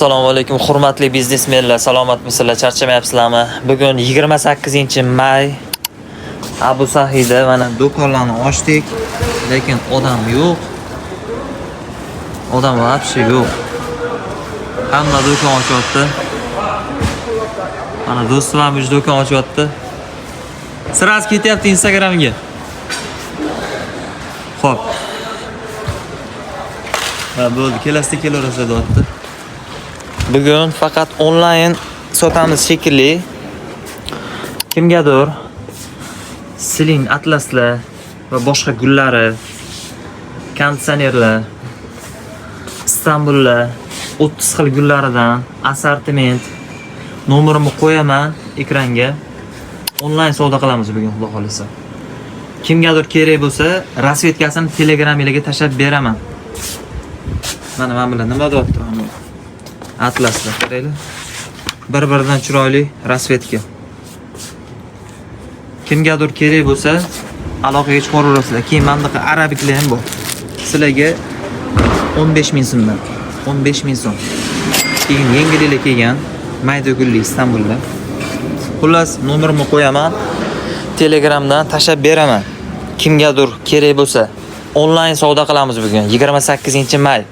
Assalomu alaykum hurmatli biznesmenlar, salomatmisizlar, charchamayapsizlarmi? Bugun 28-may. Abu Sahida mana do'konlarni ochdik, lekin odam yo'q. Odam вообще yo'q. Hamma do'kon ochyapti. Mana do'stlarim uch do'kon ochyapti. Siraz ketyapti Instagramga. Xo'p. Va bo'ldi, kelasida kelaverasiz deyapti. Bugun faqat onlayn sotamiz shekilli. Kimgadir siling atlaslar va boshqa gullari, konditsionerlar, Istanbullar 30 xil gullaridan assortiment nomerimni qo'yaman ekranga. Onlayn savdo qilamiz bugun, xudo xolisa. Kimgadir kerak bo'lsa, rasvetkasini Telegramga tashab beraman. Mana men bilan nima deyapti? Atlaslar qaranglar. Bir-biridan chiroyli rasvetka. Kimgadir kerak bo'lsa, aloqaga chiqaraverasizlar. Keyin mendaqa arabiklar ham bor. Sizlarga 15 ming so'mdan. 15 ming so'm. Keyin yengilliklar kelgan mayda gulli Istanbulda. Xullas, nomerimni qo'yaman. Telegramdan tashab beraman. Kimgadir kerak bo'lsa, onlayn savdo qilamiz bugun 28-may.